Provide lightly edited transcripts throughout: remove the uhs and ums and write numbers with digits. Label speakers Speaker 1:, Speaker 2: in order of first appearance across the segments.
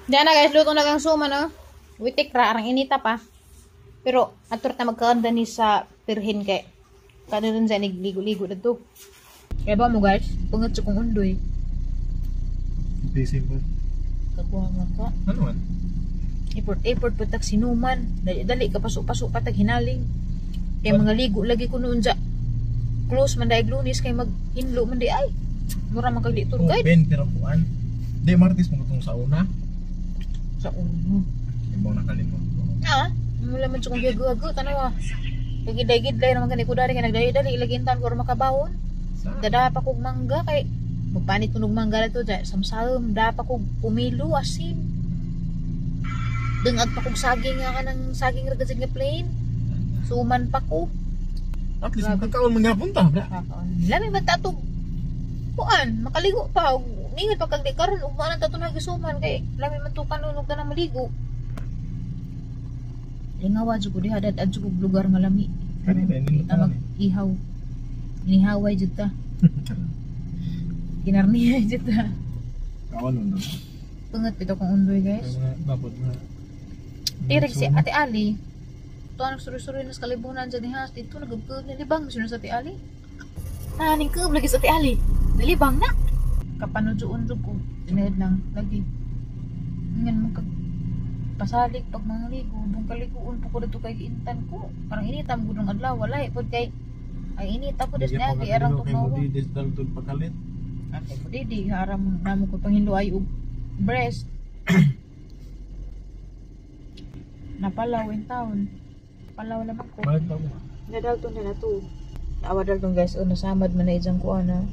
Speaker 1: Diyan na guys, luto na kang suma no. Witik ra arang inita pa. Pero atur ta magkaanda ni sa pirhin kay kanon sa ligo-ligo na to. Kaya ba mo guys, pangat sa kong undoy.
Speaker 2: Hindi simple.
Speaker 1: Kakuha nga ka.
Speaker 2: Ano man?
Speaker 1: Iport patag sinuman. Dali ka pasok-pasok patag hinaling. Kaya mga ligo lagi ko noon sa close man daig Lunes kay mag-inlo man di ay. Mura man kag dito guys.
Speaker 2: Ben pero kuan. Di Martis mo tong sa una.
Speaker 1: Sa uno.
Speaker 2: Ibaw nakalimot.
Speaker 1: Ah, mula man sa kong gago-gago tanaw. Gigid-gid lang naman gani ko dari kay nagdali-dali ilagintan ko makabawon. Dada pa kog mangga kay magpanit ko ng mangga to dyan samsalom da pa kog pumilo asin. Dengag pa kog saging nga kanang saging ragasig nga plain. Suman pa ko.
Speaker 2: At least magkakaon man gyapon ta.
Speaker 1: Lami man tato. Kuan, makaligo pa. Ningad pa kag di karon ug man tato nagisuman kay lami man to kanunog na maligo. Lingawa jud ko diha dad jud kog lugar nga lami. Kita mag-ihaw. Inihaway jud ta. Kinarnihay jud ta.
Speaker 2: Kawan nun.
Speaker 1: Pungat pito kong undoy guys.
Speaker 2: Dapat na.
Speaker 1: Direk si Ate Ali. Ito ang suri-suri na sa kalibunan dyan ha. Dito nagagkab na libang. Gusto na sa Ate Ali. Naning kab lagi sa Ate Ali. Nalibang na. Kapanudyoon ko. Tinahid lang. Lagi. Ngayon magkag pasalig pag mga ligo. Doon kaliguon po ko dito kay intan ko. Parang initam ko nung adlaw. Wala eh. Pag kay ay inita ko des na. Kaya arang tumawa.
Speaker 2: Kay Modis daltod pakalit.
Speaker 1: Kay Modidi. Haram namo ko panghinlo ay breast. Napalaw in town. Palaw naman ko.
Speaker 2: Balik ta mo.
Speaker 1: Nadalton na to. Awadal tong guys, nasamad man na ijang kuan na.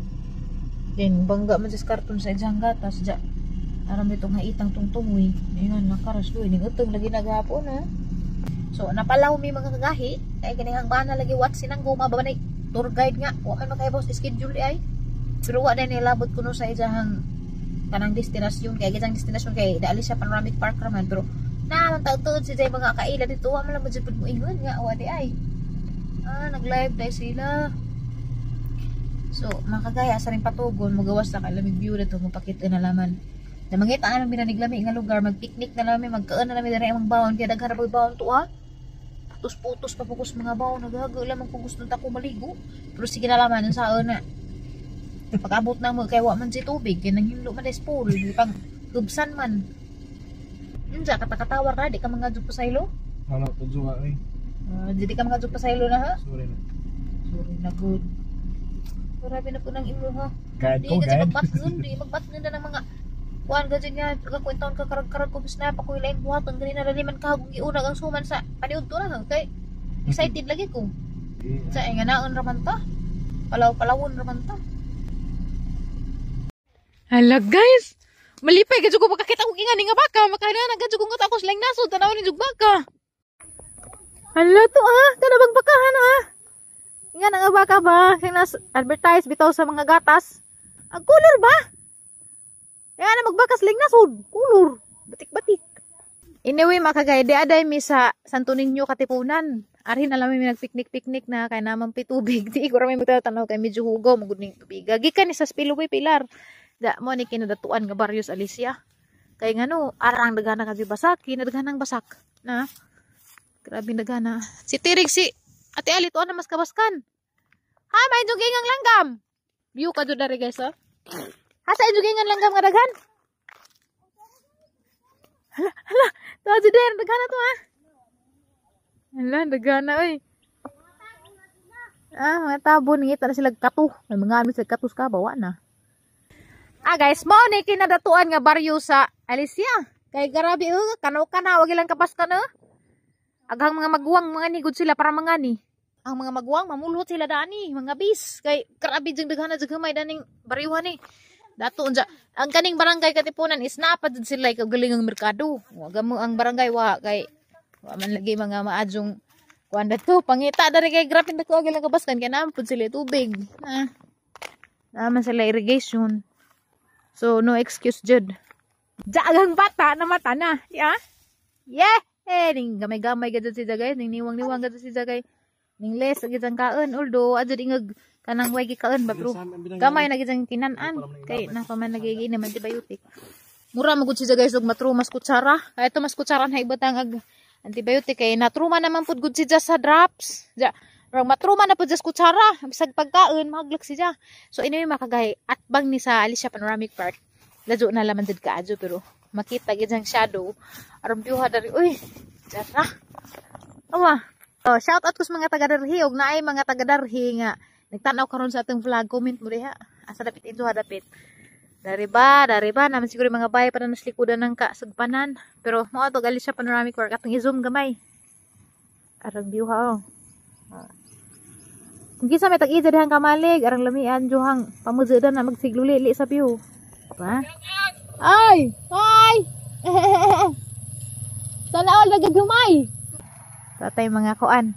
Speaker 1: Then bangga man sa karton sa ijang gatas ja. Aram nitong haitang tungtungoy. Ngayon nakaras doy ning utong lagi nagahapon na. So napalaw mi mga kagahi kay kining bana lagi wat sinang guma ba ni tour guide nga. Wa man makahibos schedule ay. Pero wa na nilabot kuno sa ijang kanang destinasyon kay ijang destinasyon kay dali sa Panoramic Park raman pero naman tautod si Jay mga kaila dito wa man lang mo mo ingon nga wa di ay. Nag-live dahil sila. So, makagaya sa rin patugon, magawas na kalamig view na ito, mapakita na laman. Na mangita na namin naniglami nga lugar, mag-picnic na namin, magkaan na namin na rin ang bawon, kaya nagharap ang bawon to putos-putos pa pukos mga bawon, naghago lamang kung gusto na ako maligo. Pero sige na laman, ang saan na. Pag-abot na mo, kaya wa man si tubig, kaya nanghimlo man des pool, pang hubsan man. Yun siya, katakatawar ka, di ka mga dyan pa sa ilo?
Speaker 2: Wala to juga eh.
Speaker 1: Jadi ka mga dyan pa sa ilo na ha?
Speaker 2: Sorry na.
Speaker 1: Sorry na good. Grabe na po ng ilo ha.
Speaker 2: Guide
Speaker 1: Di
Speaker 2: ko,
Speaker 1: kasi
Speaker 2: guide.
Speaker 1: magbatngon, di magbatngon na ng mga kuhan ka dyan nga, kakwentaon ka karag-karag ko, bis na pa ko ilayin buhat, ang ganyan na laliman ka, kung iunag ang suman sa paniod to na, okay? Excited lagi ko. Sa nga naon raman ta. Palawon raman ta. Hala guys! Malipay, gadyo ko makakita kong ingan nga baka, makahina gadyo ko nga tapos lang nasod, tanaw ni baka. Hala to kanabang bakahan nga nga baka ba, kaya advertise bitaw sa mga gatas. Ang color ba? Kaya na magbakas lang nasod, color, batik-batik. Anyway, makagay, di aday mi sa Santo Niño Katipunan. Ari na lang mi nagpiknik-piknik na, kaya naman pitubig. Di ko rami magtatanaw kay medyo hugaw, maguning tubig. Gikan ni sa Spillway Pilar. Da mo ni kinadatuan nga Barrios Alicia. Kay ngano, arang dagana nga basak, kinadaganang basak. Na, grabe dagana. Si Tirig si Ate Ali to na mas kabaskan. Ha, may juging ang langgam. View ka jud dari guys ha. Asa juging ang langgam nga daghan? Hala, to jud der dagana to ha. Hala, dagana oy. Mga tabon ngita na sila katu. May mga ano sila katus ka bawa na. Guys, mao ni kinadatuan nga baryo sa Alicia. Kay grabe kanaw-kanaw wag ilang kabaskan aghang mga maguwang mga nigod sila para mga ni. Ang mga maguwang mamulot sila dani, mga bis. Kay grabe jeng daghana jeng gamay daning baryuhan ni. Dato unja. Ang kaning barangay Katipunan is napad sila kay galingang merkado. Wa mo ang barangay wa kay wa man lagi mga maadjong kuan dato pangita dari kay grabe dako gilang kabaskan kay nampud sila tubig. Naman sila irrigation. So no excuse jud. Jagang bata na mata na. Yeah. Ning gamay-gamay gadto si Jagay, ning niwang-niwang gadto si Jagay. Ning les gid ang kaon although adto ingag kanang way gi kaon ba pero gamay na gid ang tinan-an kay napaman nagigi naman antibiotic. Mura magud siya guys og matru mas kutsara. Kaya ito mas kutsara na ibatang ag antibiotic kay natruma naman pud gud siya sa drops. Ja, rang matruma na pud sa kutsara, bisag pagkaon maglak siya. So anyway makagay atbang ni sa Alicia Panoramic Park. Ladyo na laman did kaadyo pero makita gid ang shadow. Aron biuha dari uy. Jara. Awa. Oh, shout out ko sa mga taga-Darhi og naay mga taga-Darhi nga nagtanaw karon sa atong vlog, comment mo diha. Asa dapit ito ha dapit. Dari ba naman siguro mga bahay para naslikudan ng kasagpanan. Pero mo ato gali siya Panoramic Park atong i-zoom gamay. Arang view ha oh. Kung kisa may tag-ija dihang kamalig, arang lamian johang pamuzudan na magsigluli sa view. Ba? Ay! Ay! Sana all nagagumay. Tatay mga kuan.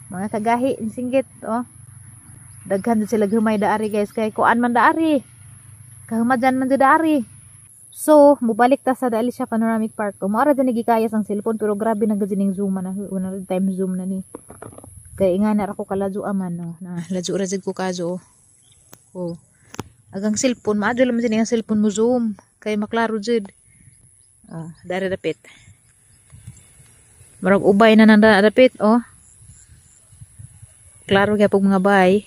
Speaker 1: Mga kagahi singgit oh. Daghan sila gumay daari guys kay kuan man daari. Kahumadyan man daari. So, mubalik ta sa Alicia Panoramic Park. Mao ra din gikayas ang cellphone pero grabe na gid ning zoom na. Una time zoom na ni. Kay nga na ako kaladyo aman no. Na ladyo ra jud ko kajo. Oh. Agang cellphone maadyo man din ang cellphone mo zoom kay maklaro jud. Oh, dari dapit. Marag ubay na nang dapit oh. Klaro kay pug mga bay.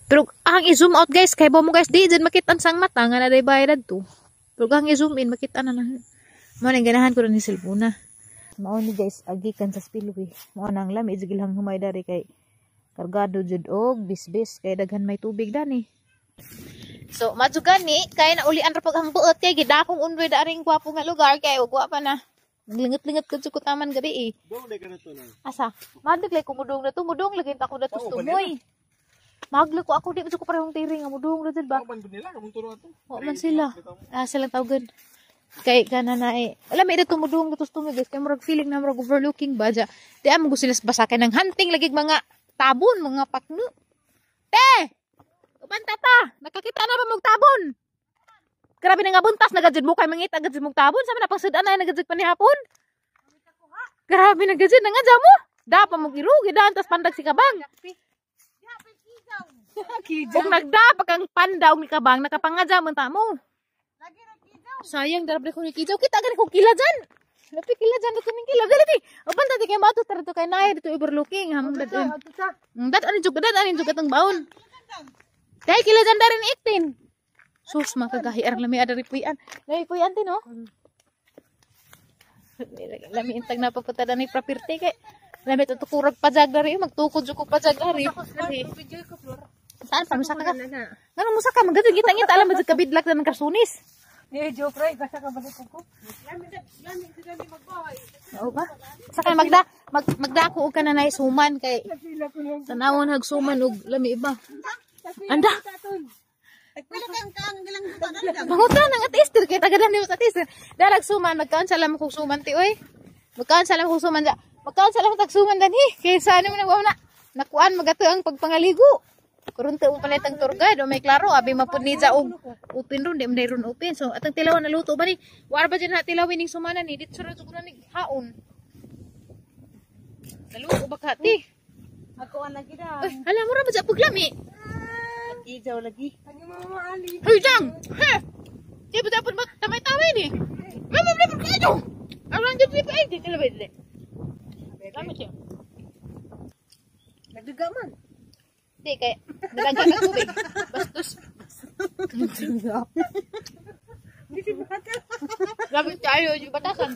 Speaker 1: Pero ang i-zoom out guys, kay mo guys, di dyan makita sang mata nga na day bayad to. Pero ang i-zoom in, makita na na. Mo nang ganahan ko rin ni cellphone na. Mao ni guys, agikan sa spillway. Mao nang lami, isigilhang humay dari kay kargado jud og bisbis kay daghan may tubig dani. So, madsugan ni, kay naulian ra pag ang buot kay gidakong unway daring gwapo nga lugar kay ugwa pa na. Naglingat-lingat ko sa taman gabi eh.
Speaker 2: Dong na ka na to na.
Speaker 1: Asa? Madug lay kumudong na to, mudong lagi ta ko na to tumoy. Maglo ko ako di ko parehong tiring amudong dad ba?
Speaker 2: Kaman nila kamong turo ato.
Speaker 1: O man sila. Silang tawgan. Kay kana na eh. Alam mo ito tumudong dito tumoy guys, kay murag feeling na murag overlooking ba ja. Di amo ko sila basakan ng hunting lagi mga tabon, mga pakno. Ubanta ta, nakakita na ba mong tabon? Grabe na nga buntas nagadjud mo kay mangita gadjud mong tabon, sama na pagsudan na nagadjud pa ni hapon. Grabe nagadjud na nga jamo. Da pa mong irugi daan tas pandag si kabang. Kung nagdapa kang pandaw ni kabang nakapangadya man ta mo. Sayang darabre ko ni kijaw kita gani ko kila dyan. Lapi kila dyan ko ning kila dali. Oban ta kay mato tarto kay naay dito overlooking hamon dad. Dad ani jud atong baon. Dai kila dyan darin 18. Sus makagahi arang lami ada ripuyan. Lami puyan tin no. Lami intag na papunta ni property kay lami tutukurag pajag dari magtukod jud ko pajag dari. Saan pa musaka ka? Ngano musaka magado kita alam ba kabidlak na ng karsunis.
Speaker 3: Ni joke ray basta ka balik ko. Lami sila magbahay.
Speaker 1: Oo ba? Saka magdako og kananay suman kay tanawon hag suman og lami iba. Anda. Pangutan ang atester kay tagadam ni atester. Dalag suman magkaon sa lam kog suman ti oy. Magkaon sa lam kog suman ja. Magkaon sa lam tag suman danhi kay sa ano na nakuan magato ang pagpangaligo. Kurunte mo palit ang turgad o may klaro abi mapud ni ja og open ron di man ron open. So atang tilawan na luto ba ni? War ba dyan na tilawin ning sumanan ni dito ra jud ni haon. Naluto ba ka ti?
Speaker 3: Ako ang lagi da.
Speaker 1: Ay, hala mo ra ba sa paglami?
Speaker 3: Ijaw lagi. Ano mama ali?
Speaker 1: Hoy jang. He. Di ba dapat tamay-tamay ni? Mama na pa kayo. Aron jud pa ay di tilawin di. Lama siya.
Speaker 3: Nagdugaman.
Speaker 1: Di kay nilagyan ng tubig. Bastos. Grabe tayo yung batasan.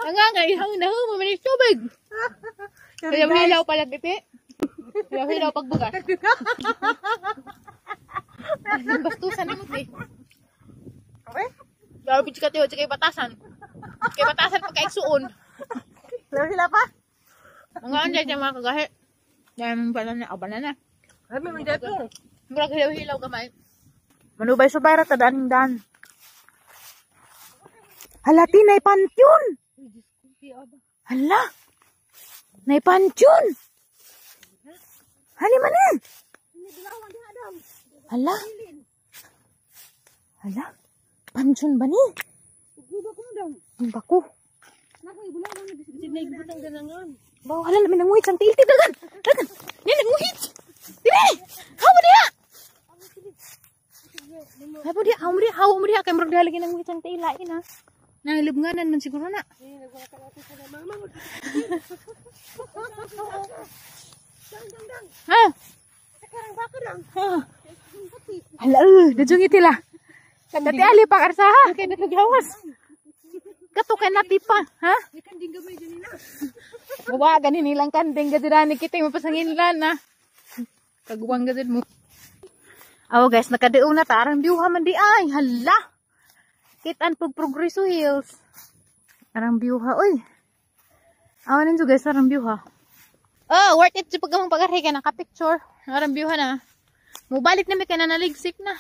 Speaker 1: Nangangay, hangin mo manis tubig. Kaya hilaw pala pipi. Kaya hilaw pagbugas. Bastusan mo di.
Speaker 3: Okay?
Speaker 1: Grabe chika tiyo, chika batasan. Kaya batasan pagkaiksuon.
Speaker 3: Hila pa?
Speaker 1: Mga anjay siya mga kagahi. Dahil pala na, abanan na.
Speaker 3: Kami man dito.
Speaker 1: Murag hilaw-hilaw gamay. Manubay-subay ra tadaan dan. Hala ti nay pantyon. Hala. Nay pantyon. Hali man eh. Hala. Hala. Pantyon ba ni? Ang bako. Bawa hala namin nanguhit sang tilti dagan. Dagan. Ni nanguhit. Dire! Hawa niya! Ay po di, haw mo di, kay murag dihalagin ng isang tailain ha. Nahilubnganan man siguro na. Ha?
Speaker 3: Sekarang baka lang.
Speaker 1: Ha? Hala, dajong itila. Dati ali pa karsa ha, kay natagawas. Katukan natin pa, ha?
Speaker 3: Ikan din gamay dyan na.
Speaker 1: Bawa, ganin nilang kandeng gadirani kita yung mapasangin lan ha. Kaguwang gadid mo. Oh guys, nakadaong na ta, arang biuha man di ay, hala. Kitaan pag Progreso Hills. Arang biuha, oy. Awanin so guys, arang biuha. Oh, worth it si pagkamang pag-aray ka, naka-picture. Arang biuha na. Mubalik na may ka na naligsik na.